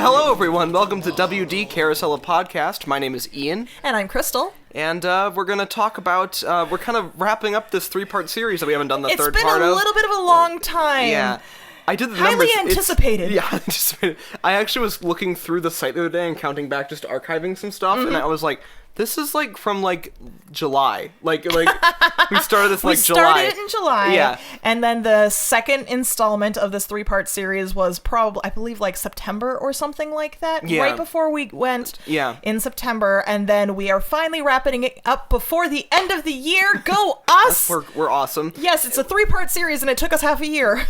hello everyone, welcome to WD Carousel of Podcast. My name is Ian. And I'm Crystal. And we're going to talk about, we're kind of wrapping up this 3-part series that we haven't done the third part of. It's been a little bit of a long time. Yeah. I did the Highly numbers. anticipated. Yeah, anticipated. I actually was looking through the site the other day and counting back, just archiving some stuff, and I was like, this is like from like July. Like we started this like July. We started it in July. Yeah. And then the second installment of this 3-part series was probably, I believe, like September or something like that. Yeah. Right before we went in September. And then we are finally wrapping it up before the end of the year. Go us! We're awesome. Yes, it's a 3-part series and it took us half a year.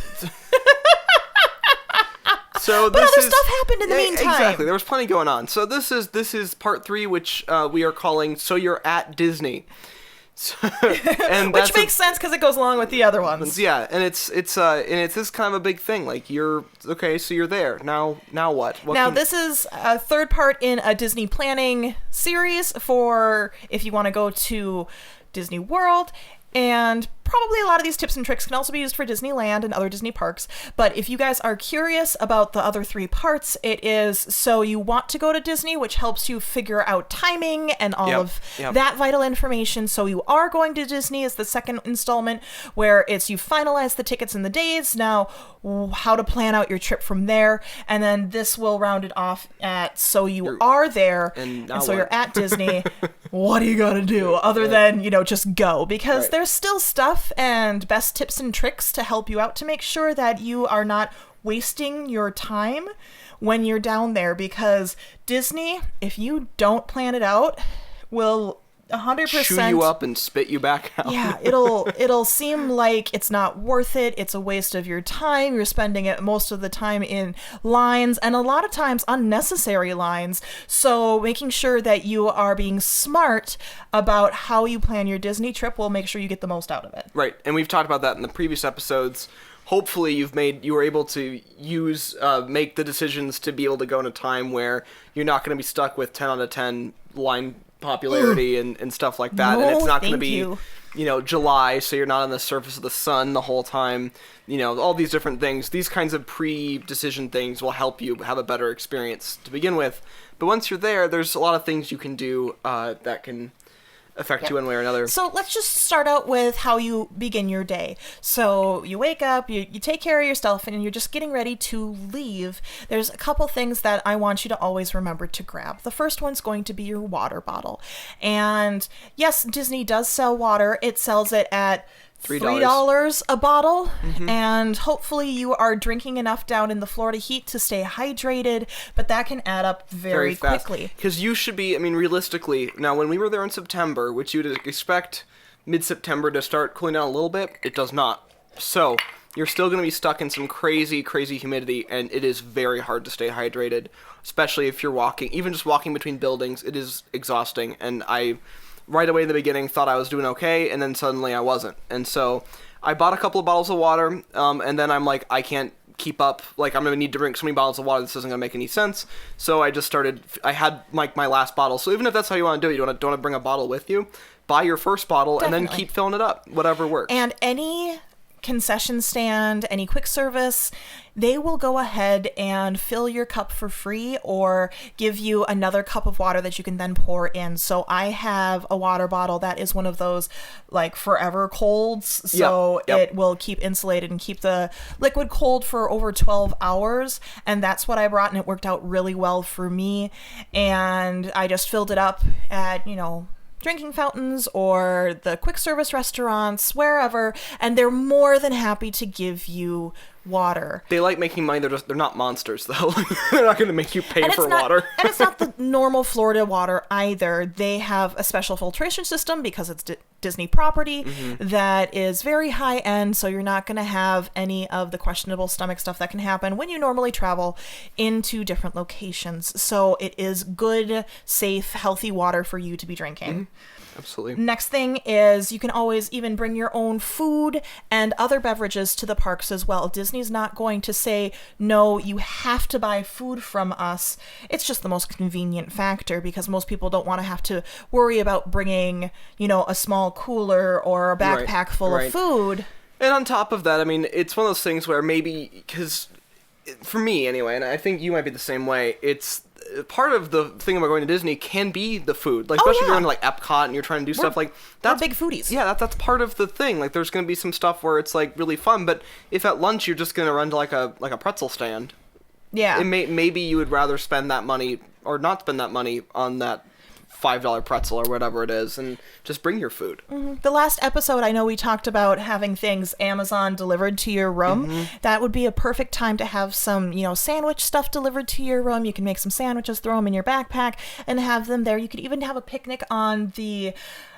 So but other stuff happened in the meantime. Exactly, there was plenty going on. So this is part 3, which we are calling "So You're at Disney," which makes sense because it goes along with the other ones. Yeah, and it's this kind of a big thing. Like you're okay, so you're there now. What? This is a 3rd part in a Disney planning series for if you want to go to Disney World. And probably a lot of these tips and tricks can also be used for Disneyland and other Disney parks. But if you guys are curious about the other 3 parts, it is so you want to go to Disney, which helps you figure out timing and all of that vital information. So you are going to Disney is the second installment, where it's you finalize the tickets and the days. Now, how to plan out your trip from there. And then this will round it off at so you are there. And so you're at Disney. What do you got to do other than, just go? Because there's still stuff and best tips and tricks to help you out to make sure that you are not wasting your time when you're down there, because Disney, if you don't plan it out, will 100% chew you up and spit you back out. Yeah, it'll seem like it's not worth it. It's a waste of your time. You're spending it most of the time in lines, and a lot of times unnecessary lines. So making sure that you are being smart about how you plan your Disney trip will make sure you get the most out of it. Right, and we've talked about that in the previous episodes. Hopefully you were able to make the decisions to be able to go in a time where you're not going to be stuck with 10 out of 10 line popularity and stuff like that. And it's not going to be, July, so you're not on the surface of the sun the whole time. All these different things. These kinds of pre-decision things will help you have a better experience to begin with. But once you're there, there's a lot of things you can do that can affect you one way or another. So let's just start out with how you begin your day. So you wake up, you take care of yourself, and you're just getting ready to leave. There's a couple things that I want you to always remember to grab. The first one's going to be your water bottle. And yes, Disney does sell water. It sells it at $3 a bottle, and hopefully you are drinking enough down in the Florida heat to stay hydrated, but that can add up very quickly. Because you should be, realistically, now when we were there in September, which you would expect mid-September to start cooling down a little bit, it does not. So you're still going to be stuck in some crazy, crazy humidity, and it is very hard to stay hydrated, especially if you're walking, even just walking between buildings. It is exhausting, and right away in the beginning thought I was doing okay, and then suddenly I wasn't. And so I bought a couple of bottles of water, and then I'm like, I can't keep up. Like, I'm going to need to drink so many bottles of water, this isn't going to make any sense. So I just started, I had like my last bottle. So even if that's how you want to do it, you don't want to bring a bottle with you, buy your first bottle and then keep filling it up, whatever works. And any concession stand, any quick service, they will go ahead and fill your cup for free or give you another cup of water that you can then pour in. So I have a water bottle that is one of those like forever colds. So it will keep insulated and keep the liquid cold for over 12 hours. And that's what I brought, and it worked out really well for me. And I just filled it up at, drinking fountains or the quick service restaurants, wherever, and they're more than happy to give you water. They like making money. They're not monsters, though. They're not going to make you pay for water. And it's not the normal Florida water either. They have a special filtration system because it's Disney property that is very high end, so you're not going to have any of the questionable stomach stuff that can happen when you normally travel into different locations. So it is good, safe, healthy water for you to be drinking. Absolutely. Next thing is you can always even bring your own food and other beverages to the parks as well. Disney's not going to say, no, you have to buy food from us. It's just the most convenient factor because most people don't want to have to worry about bringing, a small cooler or a backpack full of food. And on top of that, it's one of those things where maybe, because for me anyway, and I think you might be the same way, it's part of the thing about going to Disney can be the food. Like, especially if you're going to, like, Epcot and you're trying to do stuff like... That's big foodies. Yeah, that's part of the thing. Like, there's going to be some stuff where it's, like, really fun, but if at lunch you're just going to run to, like a pretzel stand... Yeah. Maybe you would rather spend that money, or not spend that money on that $5 pretzel or whatever it is, and just bring your food. Mm-hmm. The last episode, I know we talked about having things Amazon delivered to your room. Mm-hmm. That would be a perfect time to have some, sandwich stuff delivered to your room. You can make some sandwiches, throw them in your backpack, and have them there. You could even have a picnic on the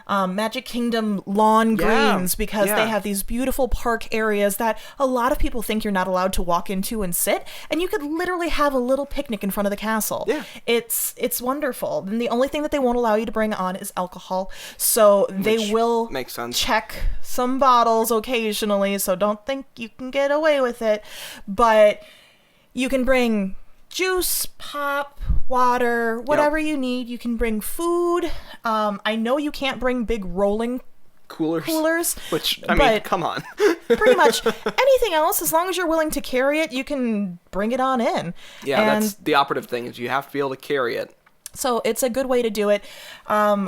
Magic Kingdom lawn greens, because they have these beautiful park areas that a lot of people think you're not allowed to walk into and sit, and you could literally have a little picnic in front of the castle. Yeah. It's wonderful. And the only thing that they won't allow you to bring on is alcohol, so they will makes sense. Check some bottles occasionally, so don't think you can get away with it, but you can bring juice, pop, water, whatever you need. You can bring food. I know you can't bring big rolling coolers, which, I mean, come on. Pretty much anything else, as long as you're willing to carry it, you can bring it on in. Yeah, and that's the operative thing, is you have to be able to carry it. So it's a good way to do it.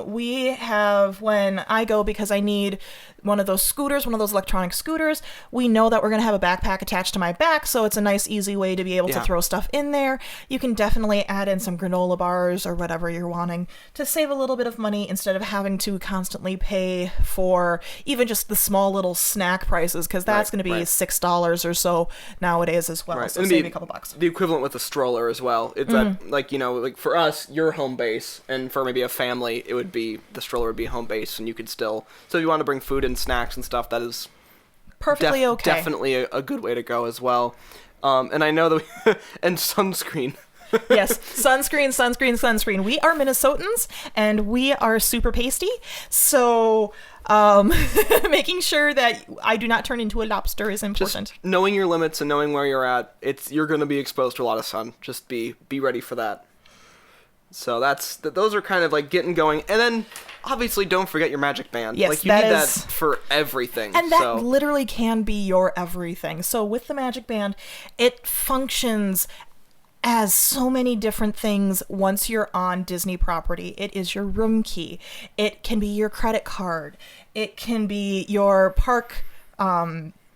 We have, when I go, because I need one of those electronic scooters, we know that we're going to have a backpack attached to my back, so it's a nice, easy way to be able to throw stuff in there. You can definitely add in some granola bars or whatever you're wanting to save a little bit of money instead of having to constantly pay for even just the small little snack prices, because that's going to be $6 or so nowadays as well. So save a couple bucks. The equivalent with a stroller as well. It's that, like for us, your home base, and for maybe a family, it would be, the stroller would be home base, and you could still, so if you want to bring food and snacks and stuff, that is perfectly okay. Definitely a good way to go as well. And I know that and sunscreen. Yes, sunscreen. We are Minnesotans, and we are super pasty, so making sure that I do not turn into a lobster is important. Just knowing your limits and knowing where you're at, you're going to be exposed to a lot of sun. Just be ready for that. So those are kind of like getting going, and then obviously don't forget your magic band. Yes, like you need that for everything. And that literally can be your everything. So with the magic band, it functions as so many different things once you're on Disney property. It is your room key. It can be your credit card. It can be your park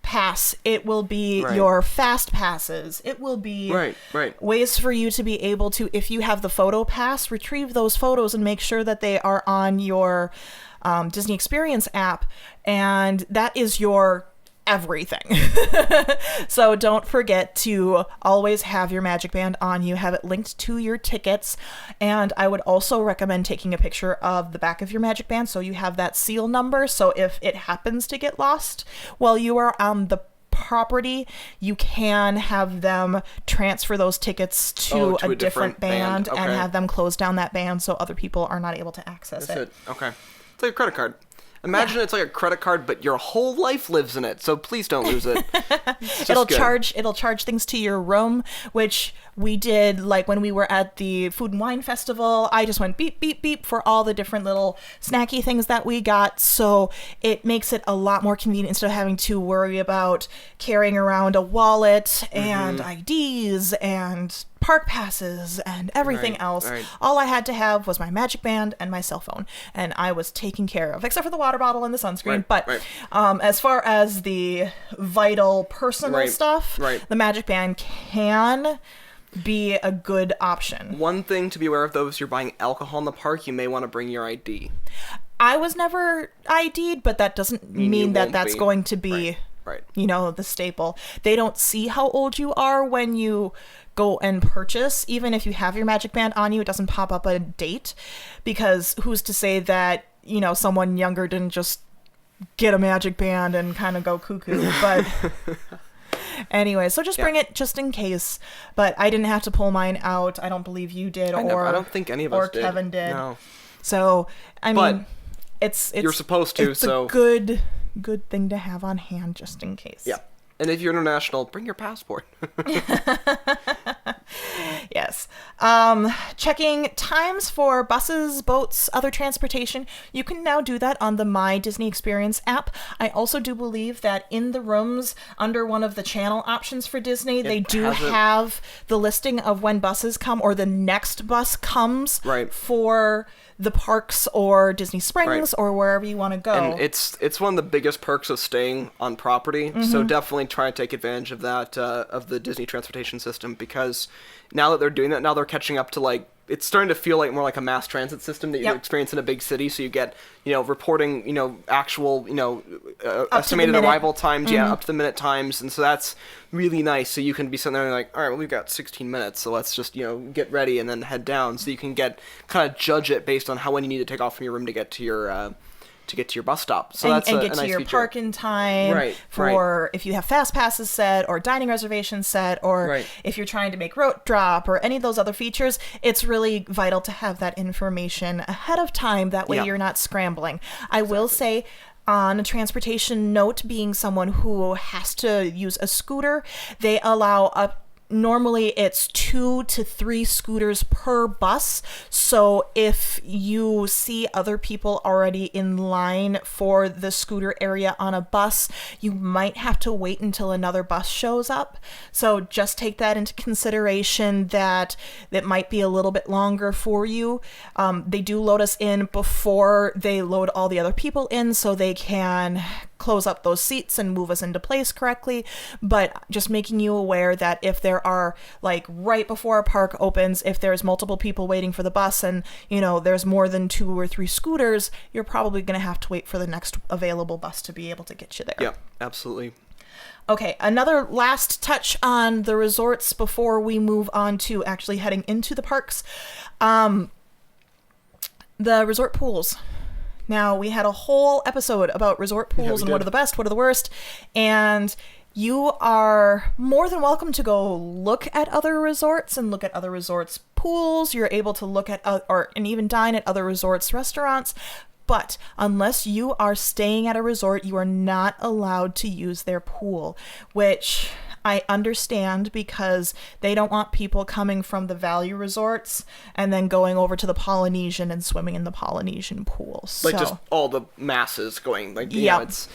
pass. It will be your fast passes. It will be ways for you to be able to, if you have the photo pass, retrieve those photos and make sure that they are on your Disney Experience app, and that is your everything. So don't forget to always have your magic band on you, have it linked to your tickets, and I would also recommend taking a picture of the back of your magic band so you have that seal number, so if it happens to get lost while you are on the property, you can have them transfer those tickets to a different band and have them close down that band so other people are not able to access it. Okay. It's like a credit card. Imagine it's like a credit card, but your whole life lives in it. So please don't lose it. It'll charge things to your room, which we did, like when we were at the Food and Wine Festival. I just went beep, beep, beep for all the different little snacky things that we got. So it makes it a lot more convenient instead of having to worry about carrying around a wallet and IDs and park passes and everything else. All I had to have was my magic band and my cell phone, and I was taken care of, except for the water bottle and the sunscreen. As far as the vital personal stuff, the magic band can be a good option. One thing to be aware of, though, is you're buying alcohol in the park, you may want to bring your ID. I was never ID'd, but that doesn't mean that that's going to be the staple. They don't see how old you are when you go and purchase. Even if you have your magic band on you, it doesn't pop up a date, because who's to say that someone younger didn't just get a magic band and kind of go cuckoo. But anyway, so just bring it just in case. But I didn't have to pull mine out. I don't believe you did, I don't think any of us did. Or Kevin did. No. So I mean, it's you're supposed to. It's a good thing to have on hand just in case. Yeah. And if you're international, bring your passport. Yes. Checking times for buses, boats, other transportation. You can now do that on the My Disney Experience app. I also do believe that in the rooms under one of the channel options for Disney, they do have the listing of when buses come or the next bus comes for the parks or Disney Springs or wherever you want to go. And it's one of the biggest perks of staying on property. So definitely try to take advantage of that, of the Disney transportation system, because now that they're doing that, now they're catching up to, like, it's starting to feel like more like a mass transit system that you experience in a big city. So you get, reporting, actual, estimated arrival times, up to the minute times. And so that's really nice. So you can be sitting there and like, all right, well, we've got 16 minutes. So let's just, get ready and then head down. So you can kind of judge it based on when you need to take off from your room to get to your bus stop. So that's and a get nice to your feature. park in time for if you have fast passes set or dining reservations set, or if you're trying to make road drop or any of those other features. It's really vital to have that information ahead of time. That way you're not scrambling. I will say, on a transportation note, being someone who has to use a scooter, they allow normally it's 2 to 3 scooters per bus. So if you see other people already in line for the scooter area on a bus, you might have to wait until another bus shows up. So just take that into consideration, that it might be a little bit longer for you. They do load us in before they load all the other people in, so they can close up those seats and move us into place correctly. But just making you aware that if there are, like, right before a park opens, if there's multiple people waiting for the bus and there's more than 2 or 3 scooters, you're probably going to have to wait for the next available bus to be able to get you there. Yeah, absolutely. Okay, another last touch on the resorts before we move on to actually heading into the parks. The resort pools. Now, we had a whole episode about resort pools and what are the best, what are the worst, and you are more than welcome to go look at other resorts and look at other resorts' pools. You're able to look at and even dine at other resorts' restaurants. But unless you are staying at a resort, you are not allowed to use their pool, which I understand, because they don't want people coming from the value resorts and then going over to the Polynesian and swimming in the Polynesian pool. So, like, just all the masses going, like, it's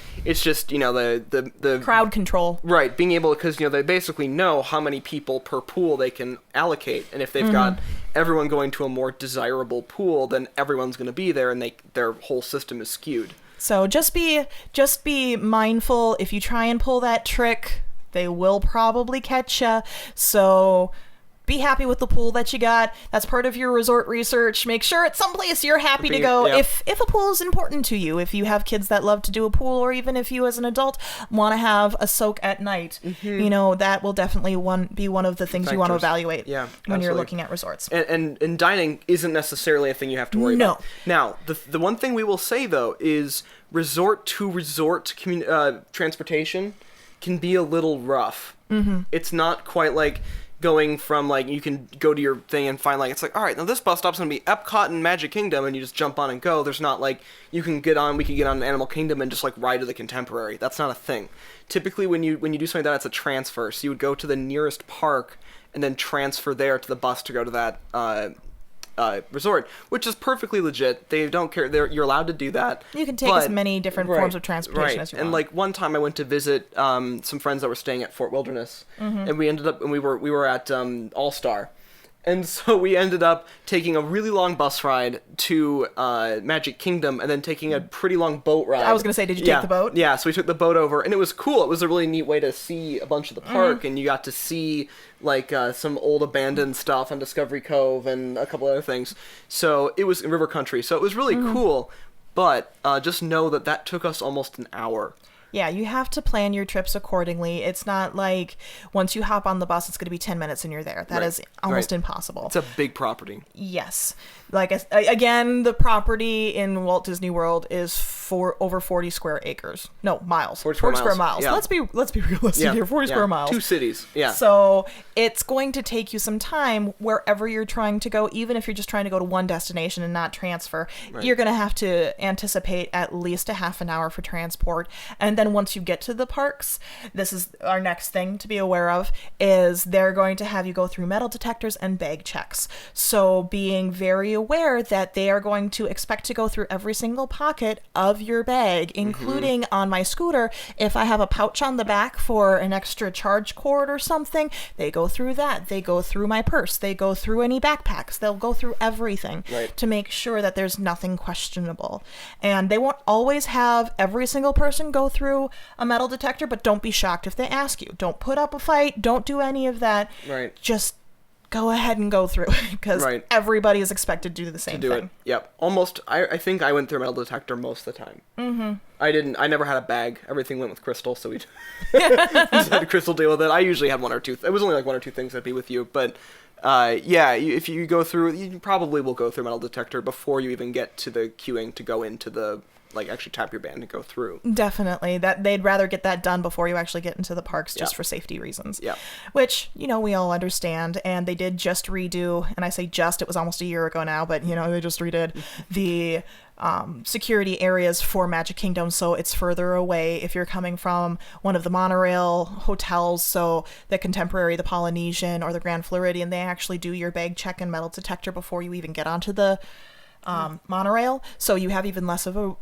just, the crowd control. Right, being able, because, they basically know how many people per pool they can allocate. And if they've got everyone going to a more desirable pool, then everyone's going to be there, and their whole system is skewed. So just be mindful. If you try and pull that trick, they will probably catch ya. So be happy with the pool that you got. That's part of your resort research. Make sure it's someplace you're happy to go. If a pool is important to you, if you have kids that love to do a pool, or even if you as an adult want to have a soak at night, that will definitely be one of the things you want to evaluate when you're looking at resorts. And dining isn't necessarily a thing you have to worry about. Now, the one thing we will say, though, is resort to resort transportation can be a little rough. It's not quite like going from, like, you can go to your thing and find, like, it's like, all right, now this bus stop's gonna be Epcot and Magic Kingdom, and you just jump on and go. There's not, like, we could get on Animal Kingdom and just, like, ride to the Contemporary. That's not a thing. Typically, when you do something like that, it's a transfer. So you would go to the nearest park and then transfer there to the bus to go to that resort, which is perfectly legit. They don't care. You're allowed to do that. You can take as many different forms of transportation as you want. And, like, one time I went to visit some friends that were staying at Fort Wilderness, and we were at All-Star. And so we ended up taking a really long bus ride to Magic Kingdom, and then taking a pretty long boat ride. I was going to say, did you take the boat? Yeah, so we took the boat over, and it was cool. It was a really neat way to see a bunch of the park, and you got to see, like, some old abandoned stuff on Discovery Cove and a couple other things. So it was in River Country, so it was really cool, but just know that took us almost an hour. Yeah, you have to plan your trips accordingly. It's not like once you hop on the bus, it's going to be 10 minutes and you're there. That is almost impossible. It's a big property. Yes. Like, again, the property in Walt Disney World is over 40 square acres. No, miles. 40 square miles. Yeah. Let's be realistic here. 40 square miles. 2 cities. Yeah. So it's going to take you some time wherever you're trying to go, even if you're just trying to go to one destination and not transfer. You're going to have to anticipate at least a half an hour for transport. And then once you get to the parks, this is our next thing to be aware of, is they're going to have you go through metal detectors and bag checks. So being very aware that they are going to expect to go through every single pocket of your bag, including on my scooter, if I have a pouch on the back for an extra charge cord or something, they go through that. They go through my purse. They go through any backpacks. They'll go through everything to make sure that there's nothing questionable. And they won't always have every single person go through a metal detector, but don't be shocked if they ask you. Don't put up a fight. Don't do any of that. Right. Just go ahead and go through, because everybody is expected to do the same thing. Yep. Almost, I think I went through a metal detector most of the time. I never had a bag. Everything went with Crystal, so we just had Crystal deal with it. I usually had one or two. It was only like one or two things that'd be with you, but if you go through, you probably will go through a metal detector before you even get to the queuing to go into the, like, actually tap your band and go through. Definitely. That they'd rather get that done before you actually get into the parks, just for safety reasons. Yeah. Which, we all understand. And they did just redo, and I say just, it was almost a year ago now, but, they just redid the security areas for Magic Kingdom, so it's further away if you're coming from one of the monorail hotels, so the Contemporary, the Polynesian, or the Grand Floridian. They actually do your bag check and metal detector before you even get onto the monorail, so you have even less of a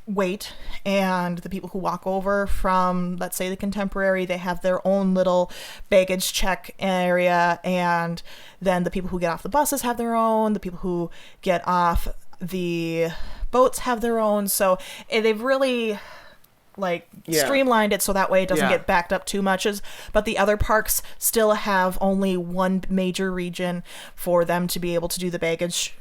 wait. And the people who walk over from, let's say, the Contemporary, they have their own little baggage check area, and then the people who get off the buses have their own, the people who get off the boats have their own. So they've really streamlined it so that way it doesn't get backed up too much. But the other parks still have only one major region for them to be able to do the baggage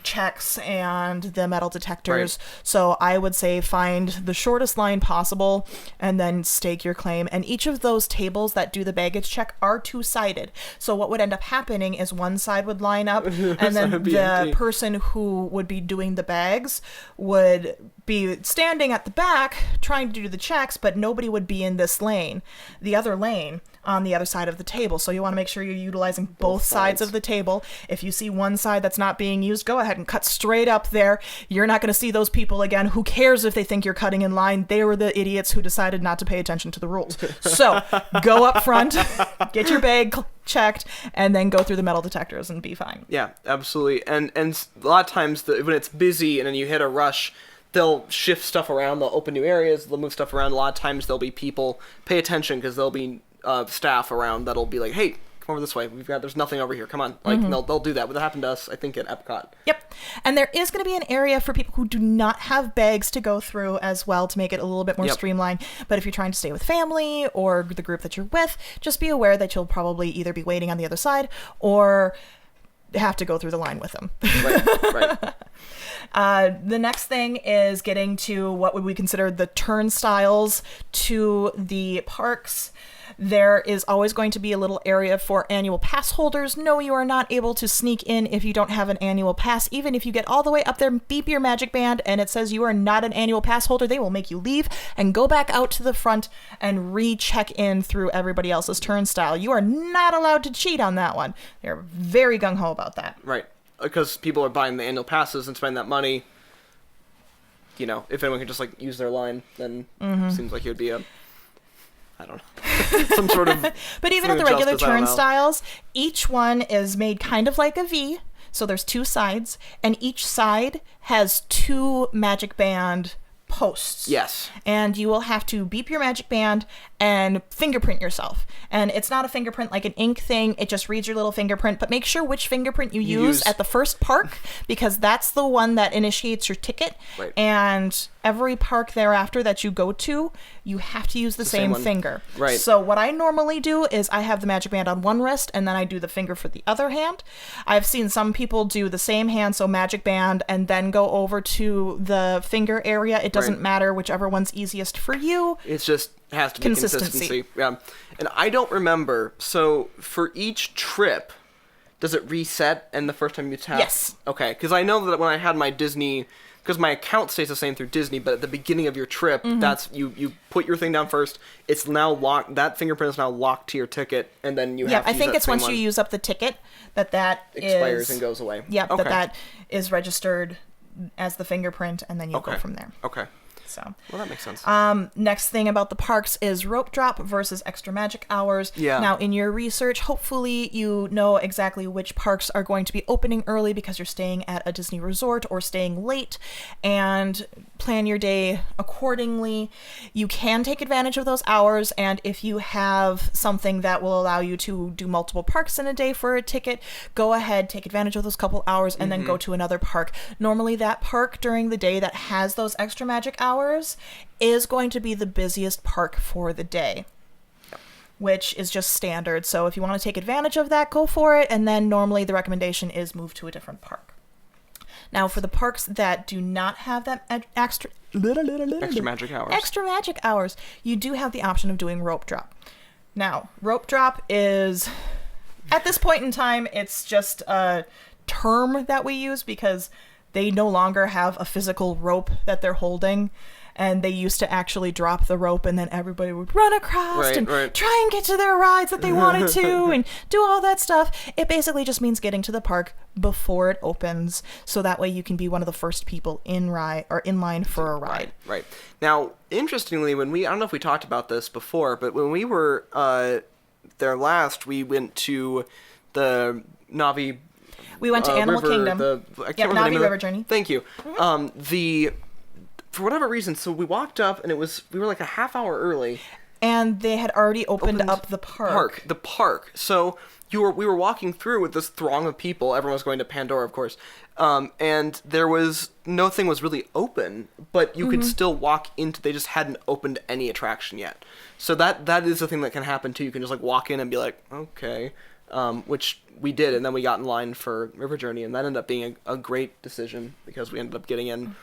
checks and the metal detectors. So I would say find the shortest line possible and then stake your claim. And each of those tables that do the baggage check are two-sided. So what would end up happening is one side would line up and then the person who would be doing the bags would be standing at the back trying to do the checks, but nobody would be in this lane, the other lane on the other side of the table. So you want to make sure you're utilizing both sides of the table. If you see one side that's not being used, go ahead and cut straight up there. You're not going to see those people again. Who cares if they think you're cutting in line? They were the idiots who decided not to pay attention to the rules. So go up front, get your bag checked, and then go through the metal detectors and be fine. Yeah, absolutely. And a lot of times when it's busy and then you hit a rush, they'll shift stuff around, they'll open new areas, they'll move stuff around. A lot of times there'll be people, pay attention, because there'll be staff around that'll be like, hey, come over this way, there's nothing over here, come on. Like, they'll do that. But that happened to us, I think, at Epcot. Yep. And there is going to be an area for people who do not have bags to go through as well, to make it a little bit more streamlined. But if you're trying to stay with family or the group that you're with, just be aware that you'll probably either be waiting on the other side or have to go through the line with them. Right. The next thing is getting to what would we consider the turnstiles to the parks. There is always going to be a little area for annual pass holders. No, you are not able to sneak in if you don't have an annual pass. Even if you get all the way up there, beep your magic band, and it says you are not an annual pass holder, they will make you leave and go back out to the front and recheck in through everybody else's turnstile. You are not allowed to cheat on that one. They're very gung-ho about that. Right. Because people are buying the annual passes and spending that money. If anyone could just, use their line, then it seems like it would be I don't know, some sort of... But even at the regular turnstiles, each one is made kind of like a V. So there's two sides, and each side has two magic band posts. Yes. And you will have to beep your magic band and fingerprint yourself. And it's not a fingerprint like an ink thing. It just reads your little fingerprint. But make sure which fingerprint you use at the first park, because that's the one that initiates your ticket. Right. And every park thereafter that you go to, you have to use the same finger. Right. So what I normally do is I have the magic band on one wrist, and then I do the finger for the other hand. I've seen some people do the same hand, so magic band, and then go over to the finger area. It doesn't matter, whichever one's easiest for you. It's just has to be consistency. Yeah. And I don't remember, so for each trip, does it reset and the first time you tap? Yes. Okay, because I know that when I had my Disney, because my account stays the same through Disney, but at the beginning of your trip, that's you put your thing down first. It's now locked. That fingerprint is now locked to your ticket, and then you have to I think it's once you use up the ticket that expires and goes away. Yeah, okay. that is registered as the fingerprint, and then you go from there. Okay. So, well, that makes sense. Next thing about the parks is rope drop versus extra magic hours. Yeah. Now, in your research, hopefully you know exactly which parks are going to be opening early because you're staying at a Disney resort or staying late, and plan your day accordingly. You can take advantage of those hours, and if you have something that will allow you to do multiple parks in a day for a ticket, go ahead, take advantage of those couple hours, and then go to another park. Normally that park during the day that has those extra magic hours is going to be the busiest park for the day, which is just standard. So if you want to take advantage of that, go for it, and then normally the recommendation is move to a different park. Now, for the parks that do not have that extra magic hours, you do have the option of doing rope drop. Now, rope drop is, at this point in time, it's just a term that we use because they no longer have a physical rope that they're holding. And they used to actually drop the rope, and then everybody would run across and try and get to their rides that they wanted to and do all that stuff. It basically just means getting to the park before it opens, so that way you can be one of the first people in line for a ride. Right. Now, interestingly, I don't know if we talked about this before, but when we were there last, we went to the Navi. We went to Animal Kingdom. I can't remember the Navi name of River Journey. Thank you. For whatever reason, so we walked up, and we were like a half hour early. And they had already opened up the park. The park. So we were walking through with this throng of people. Everyone was going to Pandora, of course. And nothing was really open, but you could still walk into, they just hadn't opened any attraction yet. So that is the thing that can happen too. You can just like walk in and be like, okay. Which we did, and then we got in line for River Journey, and that ended up being a great decision because we ended up getting in.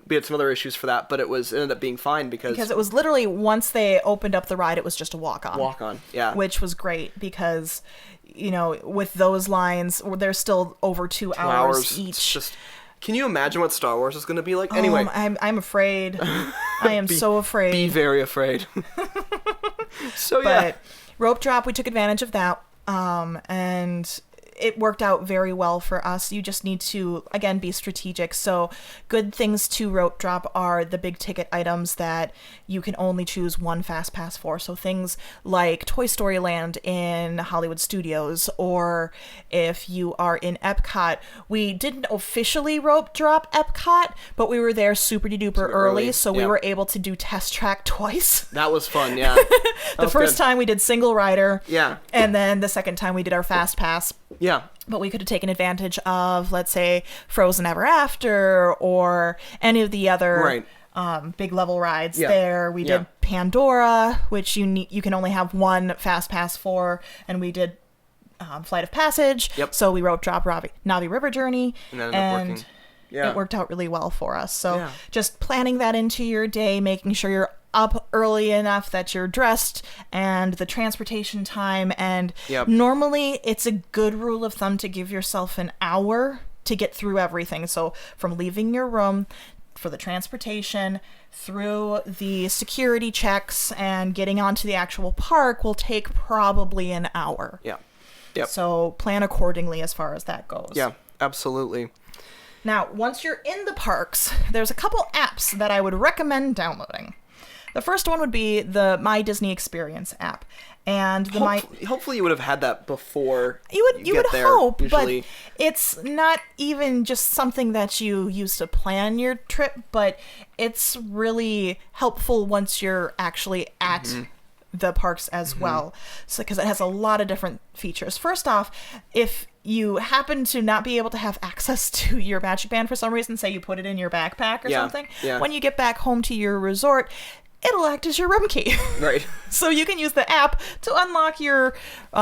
We had some other issues for that, but it ended up being fine because it was literally, once they opened up the ride, it was just a walk-on. Walk-on, yeah. Which was great because, with those lines, they're still over 2 hours each. It's just, can you imagine what Star Wars is going to be like? Anyway. I'm afraid. I am so afraid. Be very afraid. So, yeah. But rope drop, we took advantage of that. And it worked out very well for us. You just need to, again, be strategic. So good things to rope drop are the big ticket items that you can only choose one fast pass for. So things like Toy Story Land in Hollywood Studios, or if you are in Epcot, we didn't officially rope drop Epcot, but we were there super duper early. So we were able to do Test Track twice. That was fun, yeah. The first time we did single rider. Yeah. And then the second time we did our fast pass. Yeah. But we could have taken advantage of, let's say, Frozen Ever After or any of the other big level rides there. We did Pandora, which you can only have one fast pass for, and we did Flight of Passage. Yep. So we rope drop Navi River Journey, and that ended up working. Yeah. It worked out really well for us. So just planning that into your day, making sure you're up early enough that you're dressed, and the transportation time, and normally it's a good rule of thumb to give yourself an hour to get through everything. So from leaving your room, for the transportation, through the security checks, and getting onto the actual park will take probably an hour. Yeah. Yep. So plan accordingly as far as that goes. Yeah, absolutely. Now, once you're in the parks, there's a couple apps that I would recommend downloading. The first one would be the My Disney Experience app, and hopefully you would have had that before you would hope, usually. But it's not even just something that you use to plan your trip, but it's really helpful once you're actually at the parks as well. So because it has a lot of different features. First off, if you happen to not be able to have access to your Magic Band for some reason, say you put it in your backpack or something, when you get back home to your resort, it'll act as your room key. Right. So you can use the app to unlock your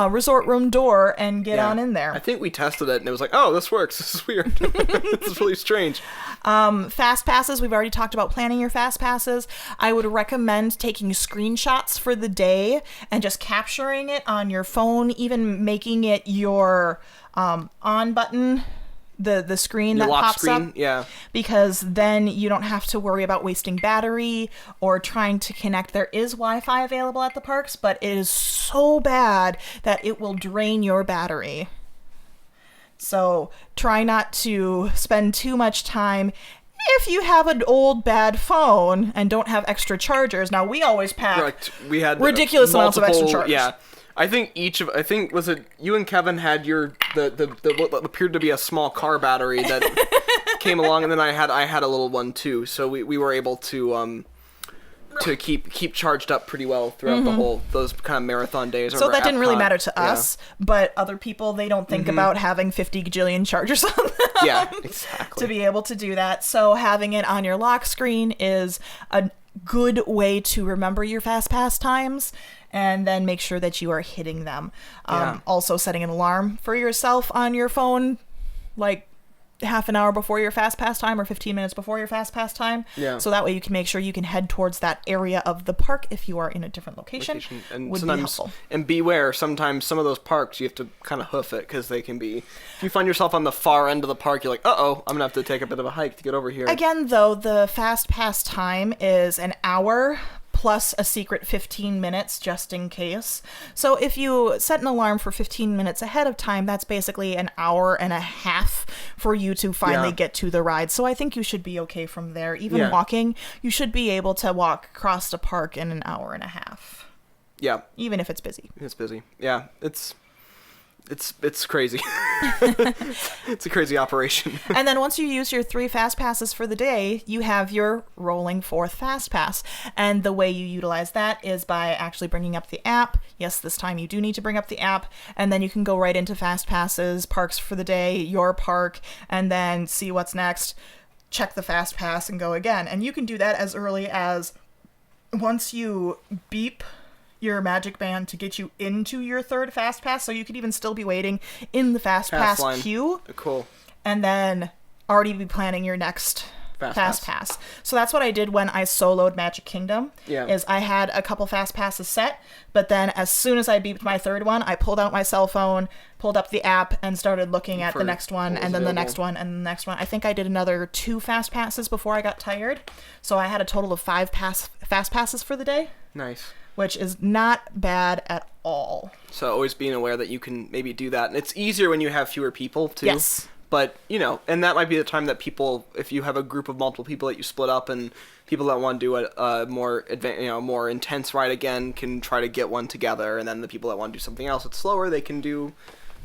resort room door and get on in there. I think we tested it and it was like, oh, this works. This is weird. This is really strange. Fast passes. We've already talked about planning your fast passes. I would recommend taking screenshots for the day and just capturing it on your phone, even making it your on button, the screen your that lock pops screen, up, because then you don't have to worry about wasting battery or trying to connect. There is Wi-Fi available at the parks, but it is so bad that it will drain your battery. So try not to spend too much time if you have an old bad phone and don't have extra chargers. Now, we always pack Correct. We had ridiculous amounts of extra chargers. Yeah. I think was it you and Kevin had the what appeared to be a small car battery that came along, and then I had a little one too. So we were able to keep charged up pretty well throughout those kind of marathon days. So that didn't really matter to us, but other people, they don't think about having 50 gajillion chargers on them. Yeah, exactly. To be able to do that. So having it on your lock screen is a good way to remember your FastPass times and then make sure that you are hitting them. Also setting an alarm for yourself on your phone, like half an hour before your FastPass time or 15 minutes before your FastPass time. Yeah. So that way you can make sure you can head towards that area of the park if you are in a different location. And would be helpful. And beware, sometimes some of those parks you have to kind of hoof it because they can be, if you find yourself on the far end of the park, you're like, uh-oh, I'm going to have to take a bit of a hike to get over here. Again, though, the FastPass time is an hour plus a secret 15 minutes just in case. So if you set an alarm for 15 minutes ahead of time, that's basically an hour and a half for you to finally get to the ride. So I think you should be okay from there. Even walking, you should be able to walk across the park in an hour and a half. Yeah. Even if it's busy. It's busy. Yeah. It's crazy. It's a crazy operation. And then once you use your 3 fast passes for the day, you have your rolling 4th fast pass. And the way you utilize that is by actually bringing up the app. Yes, this time you do need to bring up the app, and then you can go right into fast passes, parks for the day, your park, and then see what's next, check the fast pass, and go again. And you can do that as early as once you beep your magic band to get you into your 3rd fast pass, so you could even still be waiting in the fast pass queue. Cool. And then already be planning your next fast pass. So that's what I did when I soloed Magic Kingdom. Yeah. Is I had a couple fast passes set, but then as soon as I beeped my 3rd one, I pulled out my cell phone, pulled up the app, and started looking at the next one, and then the next one, and the next one. I think I did another 2 fast passes before I got tired. So I had a total of 5 fast passes for the day. Nice. Which is not bad at all. So always being aware that you can maybe do that. And it's easier when you have fewer people, too. Yes. But, and that might be the time that people, if you have a group of multiple people that you split up and people that want to do a more more intense ride again can try to get one together. And then the people that want to do something else that's slower, they can do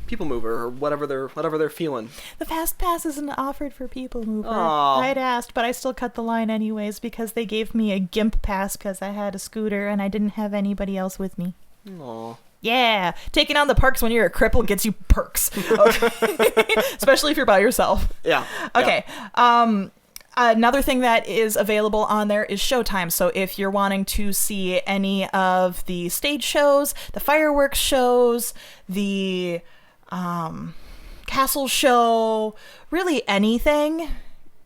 People Mover or whatever they're feeling. The fast pass isn't offered for People Mover. Aww. I'd asked, but I still cut the line anyways because they gave me a GIMP pass because I had a scooter and I didn't have anybody else with me. Aww. Yeah, taking on the parks when you're a cripple gets you perks. Okay. Especially if you're by yourself. Yeah. Okay. Yeah. Another thing that is available on there is showtime. So if you're wanting to see any of the stage shows, the fireworks shows, the castle show, really anything,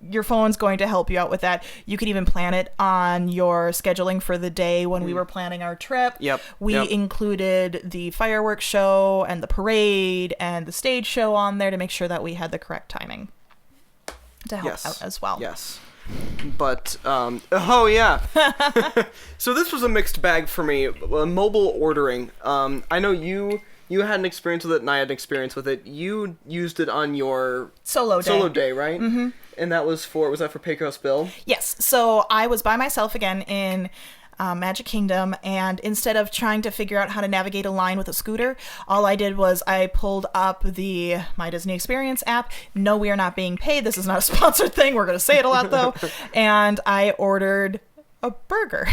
your phone's going to help you out with that. You can even plan it on your scheduling for the day. When we were planning our trip, we included the fireworks show and the parade and the stage show on there to make sure that we had the correct timing to help out as well. Yes. But, so this was a mixed bag for me. Mobile ordering. I know you had an experience with it and I had an experience with it. You used it on your solo day, right? Mm-hmm. And that was for Pecos Bill? Yes. So I was by myself again in Magic Kingdom, and instead of trying to figure out how to navigate a line with a scooter, all I did was I pulled up the My Disney Experience app. No, we are not being paid. This is not a sponsored thing. We're going to say it a lot, though. And I ordered a burger.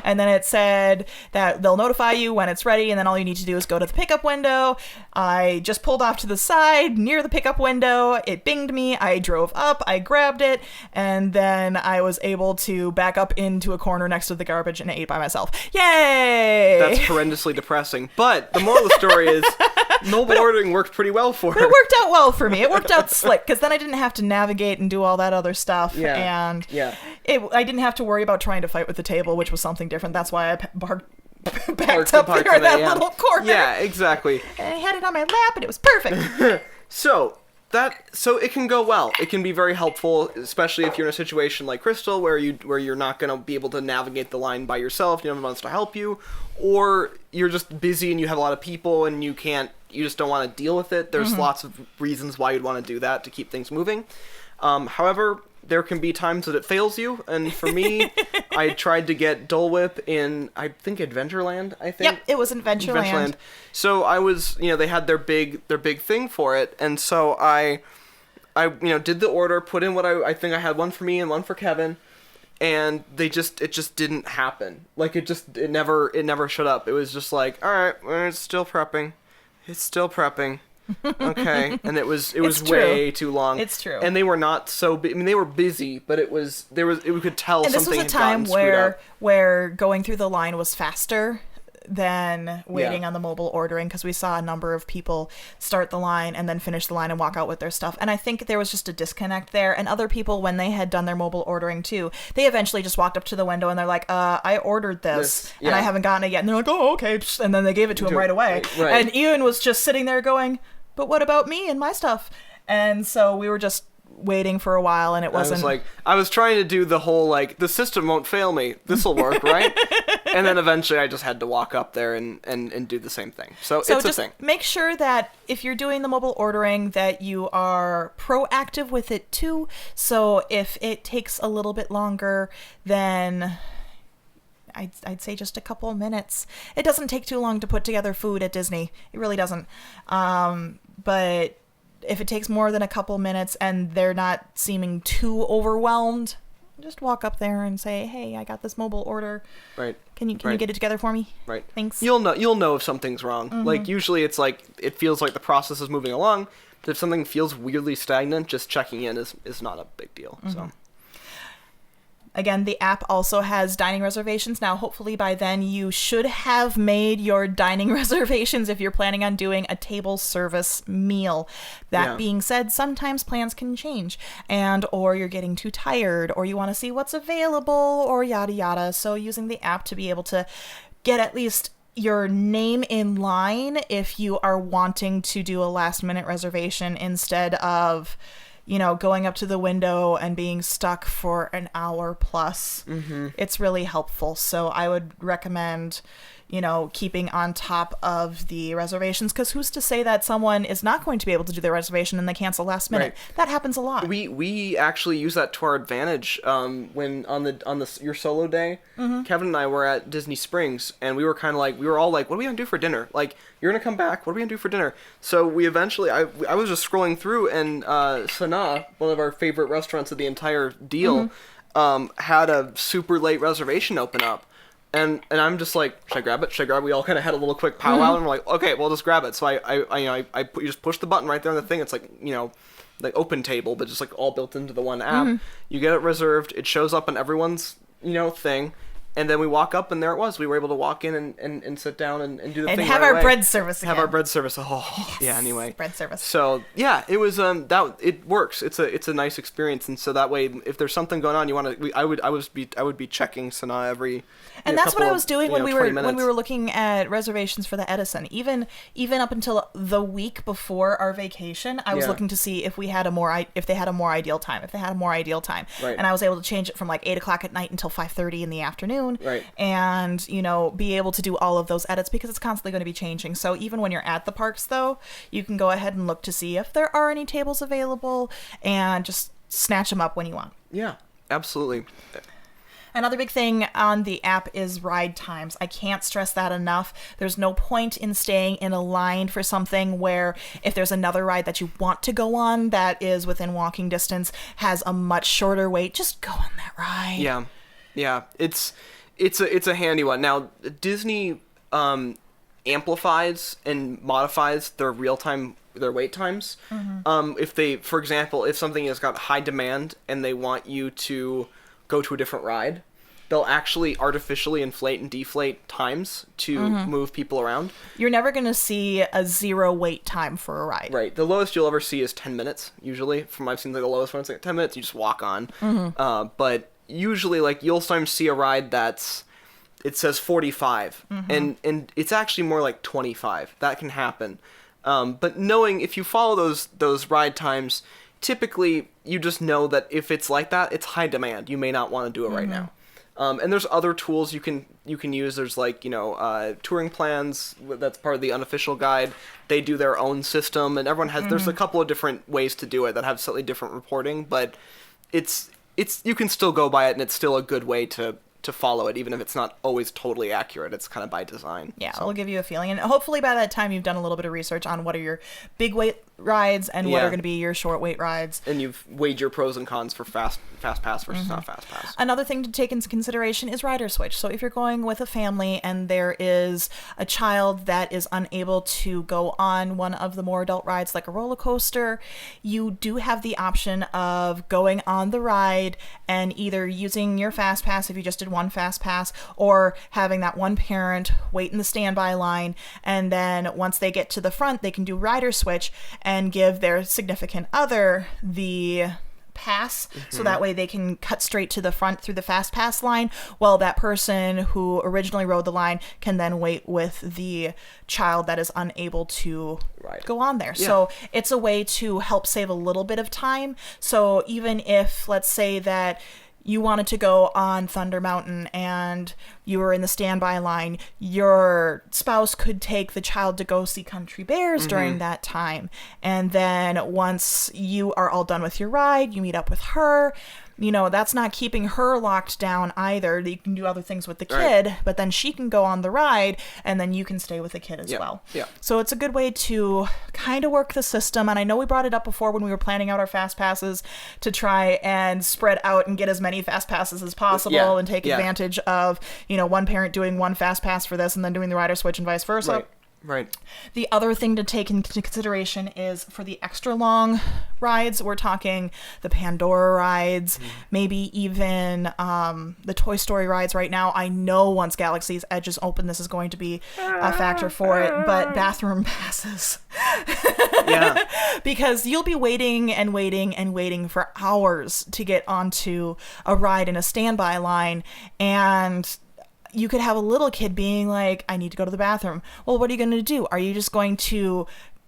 And then it said that they'll notify you when it's ready, and then all you need to do is go to the pickup window. I just pulled off to the side near the pickup window. It binged me. I drove up. I grabbed it, and then I was able to back up into a corner next to the garbage and ate by myself. Yay! That's horrendously depressing. But the moral of the story is mobile ordering worked pretty well for her. It worked out well for me. It worked out slick, because then I didn't have to navigate and do all that other stuff. And I didn't have to worry about trying to fight with the table, which was something different. That's why I backed up there in that little corner. Yeah, exactly. And I had it on my lap, and it was perfect. So it can go well. It can be very helpful, especially if you're in a situation like Crystal, where you're not going to be able to navigate the line by yourself. No one wants to help you, or you're just busy and you have a lot of people and you just don't want to deal with it. There's lots of reasons why you'd want to do that to keep things moving. However, there can be times that it fails you, and for me, I tried to get Dole Whip in, I think, Adventureland, Yep, it was Adventureland. So I was, they had their big thing for it, and so I did the order, put in what I think I had, one for me and one for Kevin, and it just didn't happen. Like, it never showed up. It was just like, all right, well, it's still prepping. Okay, and it was way too long. It's true. And they were not so. They were busy, but we could tell and something this was a had gotten time screwed up. where going through the line was faster than waiting on the mobile ordering, because we saw a number of people start the line and then finish the line and walk out with their stuff. And I think there was just a disconnect there. And other people, when they had done their mobile ordering too, they eventually just walked up to the window and they're like, I ordered this and I haven't gotten it yet. And they're like, oh, okay. And then they gave it to him right away. Right. And Ian was just sitting there going, but what about me and my stuff? And so we were just waiting for a while, and it wasn't. I was trying to do the whole, like, the system won't fail me. This'll work, right? And then eventually I just had to walk up there and do the same thing. So it's just a thing. Make sure that if you're doing the mobile ordering, that you are proactive with it too. So if it takes a little bit longer, then I'd say just a couple of minutes. It doesn't take too long to put together food at Disney. It really doesn't. But if it takes more than a couple minutes and they're not seeming too overwhelmed, just walk up there and say, "Hey, I got this mobile order. Right. Can you get it together for me?" Right. Thanks. You'll know if something's wrong. Mm-hmm. Like, usually it's like it feels like the process is moving along, but if something feels weirdly stagnant, just checking in is not a big deal. Mm-hmm. So. Again, the app also has dining reservations. Now, hopefully by then you should have made your dining reservations if you're planning on doing a table service meal. That being said, sometimes plans can change, or you're getting too tired, or you want to see what's available, or yada yada. So using the app to be able to get at least your name in line if you are wanting to do a last minute reservation instead of going up to the window and being stuck for an hour plus. Mm-hmm. It's really helpful. So I would recommend, keeping on top of the reservations, because who's to say that someone is not going to be able to do their reservation and they cancel last minute? Right. That happens a lot. We actually use that to our advantage. When on your solo day, mm-hmm. Kevin and I were at Disney Springs, and we were all like, what are we gonna do for dinner? Like, you're gonna come back, what are we gonna do for dinner? So we eventually, I was just scrolling through, and Sanaa, one of our favorite restaurants of the entire deal, mm-hmm. Had a super late reservation open up. And I'm just like, should I grab it? We all kind of had a little quick powwow, mm-hmm. and we're like, okay, well, just grab it. So you just push the button right there on the thing. It's like, like Open Table, but just like all built into the one app. Mm-hmm. You get it reserved. It shows up on everyone's, thing. And then we walk up, and there it was. We were able to walk in and sit down and do the thing. And have right our away. bread service again. Have our bread service. Oh, yes. Yeah. Anyway, bread service. So yeah, it was it works. It's a nice experience, and so that way, if there's something going on, I would be checking Sanaa every. And that's what I was doing when we were looking at reservations for the Edison. Even up until the week before our vacation, I was looking to see if they had a more ideal time. Right. And I was able to change it from like 8:00 at night until 5:30 in the afternoon. Right. And be able to do all of those edits, because it's constantly going to be changing. So even when you're at the parks, though, you can go ahead and look to see if there are any tables available and just snatch them up when you want. Yeah, absolutely. Another big thing on the app is ride times. I can't stress that enough. There's no point in staying in a line for something where if there's another ride that you want to go on that is within walking distance, has a much shorter wait, just go on that ride. Yeah. Yeah. It's a handy one. Now, Disney amplifies and modifies their wait times. Mm-hmm. For example, if something has got high demand and they want you to go to a different ride, they'll actually artificially inflate and deflate times to mm-hmm. move people around. You're never going to see a 0 wait time for a ride. Right. The lowest you'll ever see is 10 minutes, usually. I've seen the lowest one, it's like 10 minutes, you just walk on. Mm-hmm. But usually, you'll sometimes see a ride it says 45, mm-hmm. and it's actually more like 25. That can happen. But knowing, if you follow those ride times, typically you just know that if it's like that, it's high demand. You may not want to do it mm-hmm. right now. And there's other tools you can use. There's touring plans. That's part of the unofficial guide. They do their own system, and everyone has. Mm-hmm. There's a couple of different ways to do it that have slightly different reporting, but it's you can still go by it, and it's still a good way to follow it, even if it's not always totally accurate. It's kind of by design. Yeah, it'll give you a feeling. And hopefully by that time you've done a little bit of research on what are your big weight rides and what are going to be your short weight rides. And you've weighed your pros and cons for fast pass versus not fast pass. Another thing to take into consideration is rider switch. So if you're going with a family and there is a child that is unable to go on one of the more adult rides like a roller coaster, you do have the option of going on the ride and either using your fast pass if you just did one fast pass, or having that one parent wait in the standby line, and then once they get to the front they can do rider switch and give their significant other the pass, so that way they can cut straight to the front through the fast pass line, while that person who originally rode the line can then wait with the child that is unable to go on there. So it's a way to help save a little bit of time. So even if, let's say that you wanted to go on Thunder Mountain and you were in the standby line, your spouse could take the child to go see Country Bears during that time. And then once you are all done with your ride, you meet up with her. You know, that's not keeping her locked down either. You can do other things with the kid, but then she can go on the ride and then you can stay with the kid as well. Yeah. So it's a good way to kind of work the system. And I know we brought it up before when we were planning out our fast passes to try and spread out and get as many fast passes as possible and take advantage of, you know, one parent doing one fast pass for this and then doing the rider switch and vice versa. Right. The other thing to take into consideration is for the extra long rides, we're talking the Pandora rides, maybe even the Toy Story rides right now. I know once Galaxy's Edge is open, this is going to be a factor for it, but bathroom passes. Because you'll be waiting and waiting and waiting for hours to get onto a ride in a standby line, and you could have a little kid being like, I need to go to the bathroom. Well, what are you going to do? Are you just going to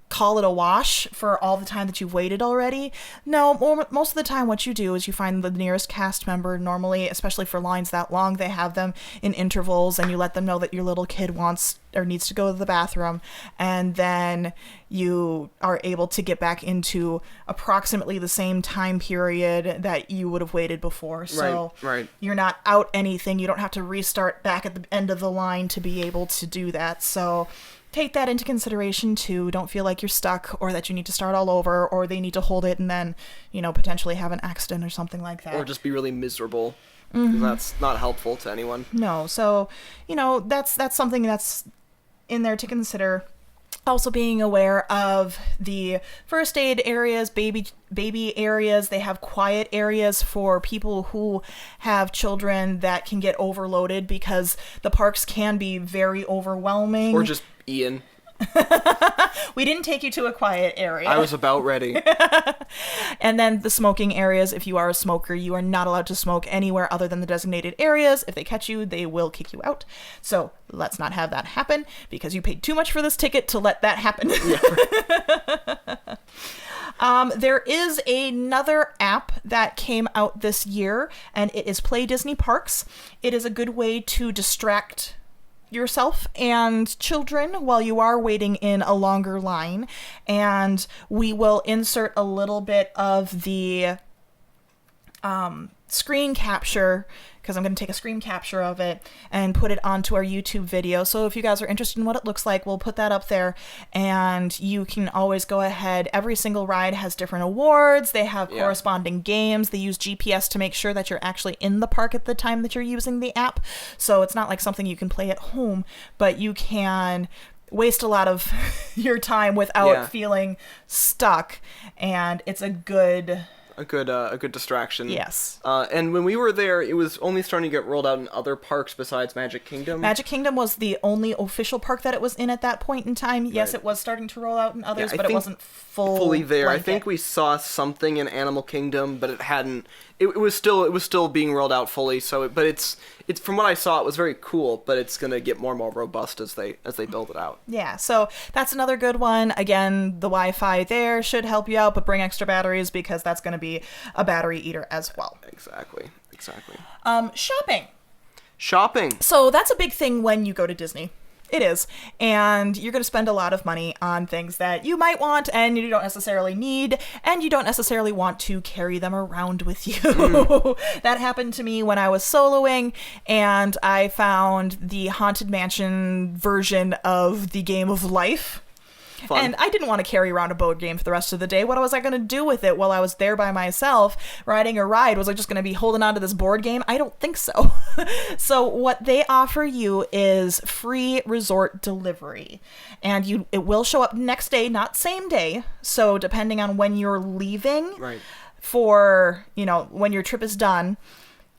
call it a wash for all the time that you've waited already? No, most of the time what you do is you find the nearest cast member. Normally, especially for lines that long, they have them in intervals, and you let them know that your little kid wants or needs to go to the bathroom, and then you are able to get back into approximately the same time period that you would have waited before. So you're not out anything. You don't have to restart back at the end of the line to be able to do that. So take that into consideration too. Don't feel like you're stuck or that you need to start all over, or they need to hold it and then, you know, potentially have an accident or something like that. Or just be really miserable. That's not helpful to anyone. No. So, you know, that's something that's in there to consider. Also being aware of the first aid areas, baby areas. They have quiet areas for people who have children that can get overloaded, because the parks can be very overwhelming. Or just Ian. We didn't take you to a quiet area. I was about ready. And then the smoking areas. If you are a smoker, you are not allowed to smoke anywhere other than the designated areas. If they catch you, they will kick you out. So let's not have that happen, because you paid too much for this ticket to let that happen. There is another app that came out this year, and it is Play Disney Parks. It is a good way to distract yourself and children while you are waiting in a longer line, and we will insert a little bit of the screen capture, because I'm going to take a screen capture of it and put it onto our YouTube video. So if you guys are interested in what it looks like, we'll put that up there, and you can always go ahead. Every single ride has different awards. They have corresponding games. They use GPS to make sure that you're actually in the park at the time that you're using the app. So it's not like something you can play at home, but you can waste a lot of your time without feeling stuck, and it's a good distraction. Yes. And when we were there, it was only starting to get rolled out in other parks besides Magic Kingdom. Magic Kingdom was the only official park that it was in at that point in time. Yes, it was starting to roll out in others, but it wasn't fully there. Blanket. I think we saw something in Animal Kingdom, but it hadn't. It was still being rolled out fully. So, but it's from what I saw, it was very cool. But it's gonna get more and more robust as they build it out. Yeah. So that's another good one. Again, the Wi-Fi there should help you out, but bring extra batteries, because that's gonna be a battery eater as well. Exactly. Shopping. So So that's a big thing when you go to Disney. It is. And you're going to spend a lot of money on things that you might want and you don't necessarily need, and you don't necessarily want to carry them around with you. That happened to me when I was soloing, and I found the Haunted Mansion version of the Game of Life. Fun. And I didn't want to carry around a board game for the rest of the day. What was I going to do with it while I was there by myself riding a ride? Was I just going to be holding on to this board game? I don't think so. So what they offer you is free resort delivery. And it will show up next day, not same day. So depending on when you're leaving for, when your trip is done,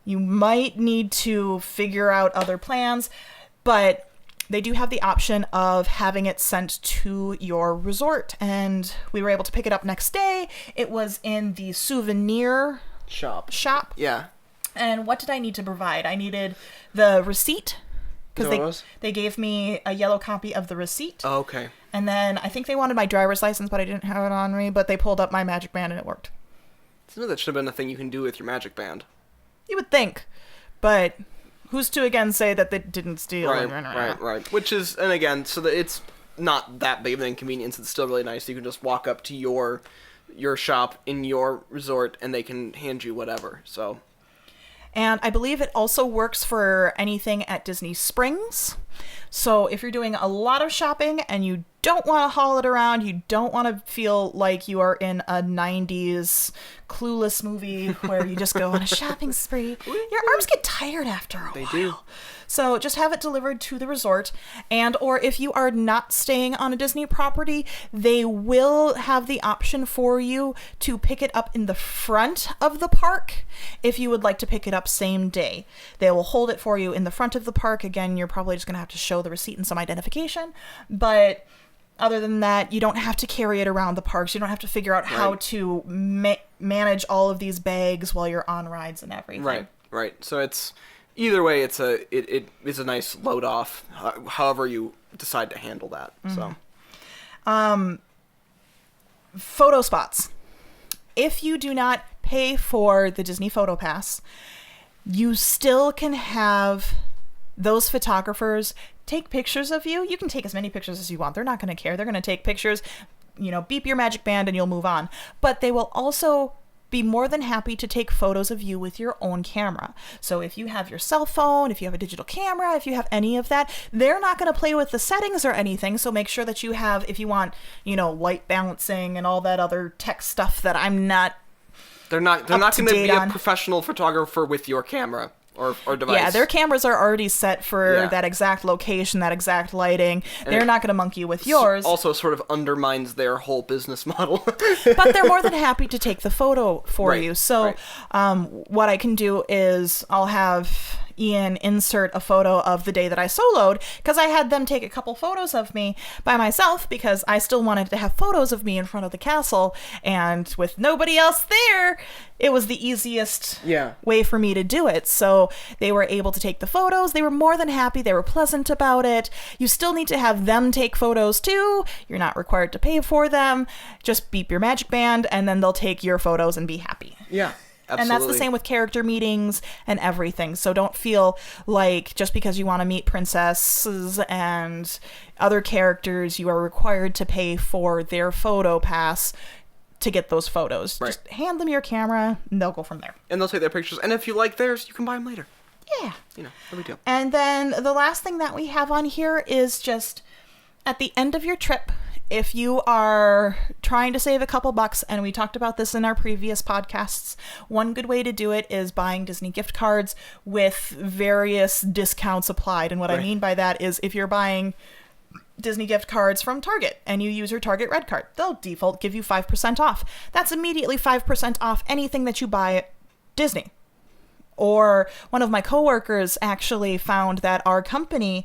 you might need to figure out other plans. But they do have the option of having it sent to your resort, and we were able to pick it up next day. It was in the souvenir shop. Yeah. And what did I need to provide? I needed the receipt, because they gave me a yellow copy of the receipt. Oh, okay. And then I think they wanted my driver's license, but I didn't have it on me, but they pulled up my Magic Band and it worked. So that should have been a thing you can do with your Magic Band. You would think, but who's to again say that they didn't steal? Right. Which is, and again, so that it's not that big of an inconvenience. It's still really nice. You can just walk up to your shop in your resort, and they can hand you whatever. So, and I believe it also works for anything at Disney Springs. So if you're doing a lot of shopping and you don't want to haul it around, you don't want to feel like you are in a 90s Clueless movie where you just go on a shopping spree, your arms get tired after a while. They do. So just have it delivered to the resort. And or if you are not staying on a Disney property, they will have the option for you to pick it up in the front of the park if you would like to pick it up same day. They will hold it for you in the front of the park. Again, you're probably just going to have to show the receipt and some identification. But other than that, you don't have to carry it around the parks. You don't have to figure out how to manage all of these bags while you're on rides and everything. Right. So it's either way, it is a nice load off. However you decide to handle that. So, photo spots. If you do not pay for the Disney Photo Pass, you still can have those photographers take pictures of you. You can take as many pictures as you want. They're not going to care. They're going to take pictures, beep your Magic Band and you'll move on. But they will also be more than happy to take photos of you with your own camera. So if you have your cell phone, if you have a digital camera, if you have any of that, they're not going to play with the settings or anything. So make sure that you have, if you want, light balancing and all that other tech stuff that I'm not. They're not going to be a professional photographer with your camera. Or device. Yeah, their cameras are already set for that exact location, that exact lighting. And they're not going to monkey with yours. Also sort of undermines their whole business model. But they're more than happy to take the photo for you. So what I can do is I'll have Ian insert a photo of the day that I soloed, because I had them take a couple photos of me by myself because I still wanted to have photos of me in front of the castle, and with nobody else there, it was the easiest way for me to do it. So they were able to take the photos. They were more than happy. They were pleasant about it. You still need to have them take photos too. You're not required to pay for them. Just beep your Magic Band and then they'll take your photos and be happy. Yeah. Absolutely. And that's the same with character meetings and everything. So don't feel like just because you want to meet princesses and other characters, you are required to pay for their photo pass to get those photos. Right. Just hand them your camera and they'll go from there. And they'll take their pictures. And if you like theirs, you can buy them later. Yeah. No big deal. And then the last thing that we have on here is just at the end of your trip, if you are trying to save a couple bucks, and we talked about this in our previous podcasts, one good way to do it is buying Disney gift cards with various discounts applied. And what I mean by that is if you're buying Disney gift cards from Target and you use your Target Red Card, they'll default give you 5% off. That's immediately 5% off anything that you buy at Disney. Or one of my coworkers actually found that our company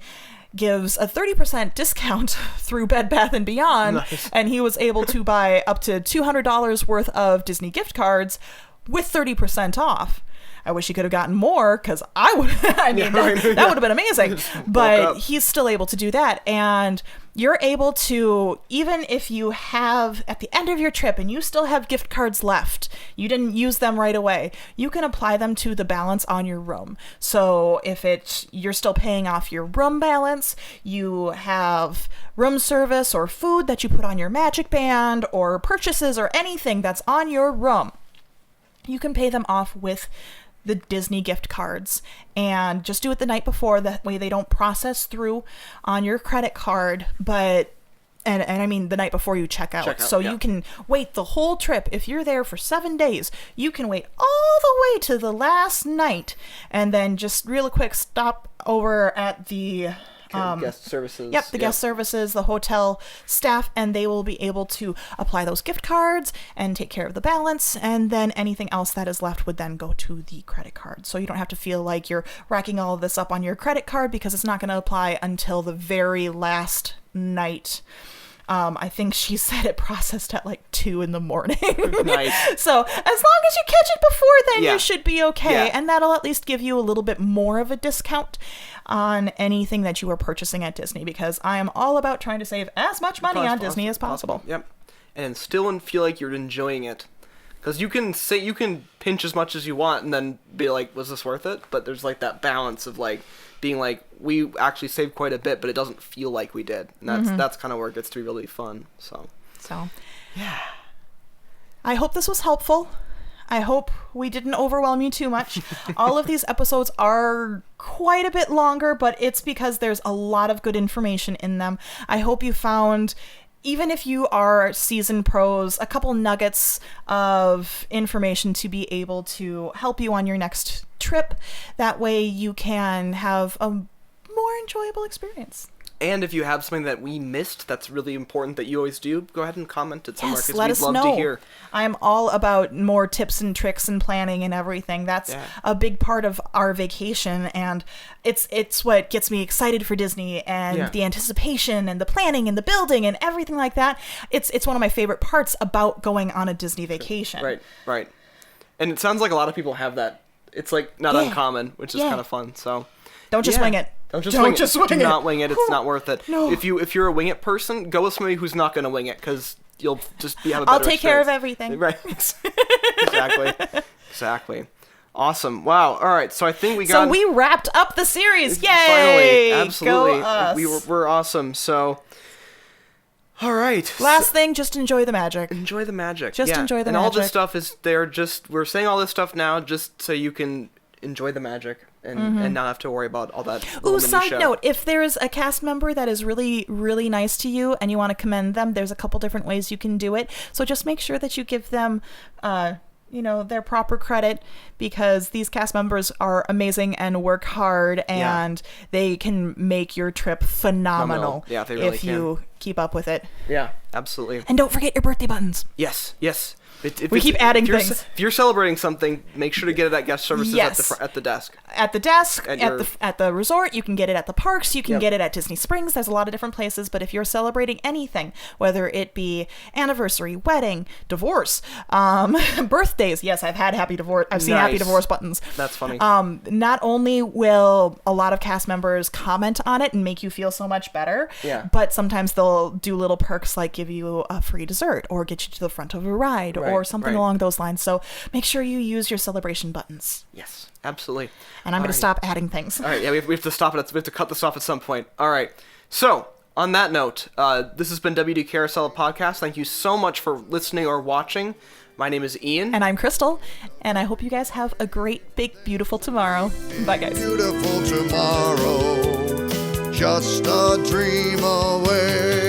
gives a 30% discount through Bed Bath & Beyond, nice. And he was able to buy up to $200 worth of Disney gift cards with 30% off. I wish he could have gotten more, because I would. That would have been amazing. But he's still able to do that. And you're able to, even if you have at the end of your trip and you still have gift cards left, you didn't use them right away, you can apply them to the balance on your room. So if you're still paying off your room balance, you have room service or food that you put on your Magic Band or purchases or anything that's on your room, you can pay them off with the Disney gift cards, and just do it the night before. That way they don't process through on your credit card, but and I mean the night before you check out. So you can wait the whole trip. If you're there for 7 days, you can wait all the way to the last night and then just real quick stop over at the guest services. Yep, the guest services, the hotel staff, and they will be able to apply those gift cards and take care of the balance, and then anything else that is left would then go to the credit card. So you don't have to feel like you're racking all of this up on your credit card, because it's not going to apply until the very last night. I think she said it processed at like 2 a.m. Nice. So as long as you catch it before then, you should be okay. Yeah. And that'll at least give you a little bit more of a discount on anything that you are purchasing at Disney, because I am all about trying to save as much money on Disney as possible. Yep. And still feel like you're enjoying it. Because you can pinch as much as you want and then be like, was this worth it? But there's like that balance of like being like, we actually saved quite a bit, but it doesn't feel like we did. And that's kind of where it gets to be really fun. So yeah. I hope this was helpful. I hope we didn't overwhelm you too much. All of these episodes are quite a bit longer, but it's because there's a lot of good information in them. I hope you found, even if you are seasoned pros, a couple nuggets of information to be able to help you on your next trip. That way you can have a more enjoyable experience. And if you have something that we missed that's really important that you always do, go ahead and comment it somewhere, because let we'd us love know. to hear. I'm all about more tips and tricks and planning and everything. That's a big part of our vacation, and it's what gets me excited for Disney, and the anticipation and the planning and the building and everything like that. It's one of my favorite parts about going on a Disney vacation. Right. And it sounds like a lot of people have that. It's like not uncommon, which is kind of fun. So don't just wing it. Don't just wing it. Do not wing it. It's Whew. not worth it. No. If you're a wing it person, go with somebody who's not going to wing it, because you'll just have a better I'll take care of experience. everything. Right. Exactly. Awesome. Wow. All right. So I think we got. So we wrapped up the series. Yay! Finally. Absolutely. Go us. We're awesome. So. All right. Last thing, just enjoy the magic. Enjoy the magic. Just enjoy the and magic. all this stuff is there. We're saying all this stuff now just so you can enjoy the magic and not have to worry about all that. Ooh, side note, if there's a cast member that is really, really nice to you and you want to commend them, there's a couple different ways you can do it. So just make sure that you give them, their proper credit, because these cast members are amazing and work hard, and they can make your trip phenomenal. Yeah, they really if you keep up with it. Yeah, absolutely. And don't forget your birthday buttons. Yes. We keep adding things. If you're celebrating something, make sure to get it at guest services at the desk. At the desk, at the resort. You can get it at the parks. You can get it at Disney Springs. There's a lot of different places. But if you're celebrating anything, whether it be anniversary, wedding, divorce, birthdays. Yes, I've had happy divorce. I've seen happy divorce buttons. That's funny. Not only will a lot of cast members comment on it and make you feel so much better, but sometimes they'll do little perks like give you a free dessert or get you to the front of a ride or something along those lines. So make sure you use your celebration buttons. Yes, absolutely. And I'm going to stop adding things. All right, we have to stop it. We have to cut this off at some point. All right. So, on that note, this has been WD Carousel Podcast. Thank you so much for listening or watching. My name is Ian. And I'm Crystal. And I hope you guys have a great, big, beautiful tomorrow. Bye, guys. Beautiful tomorrow, just a dream away.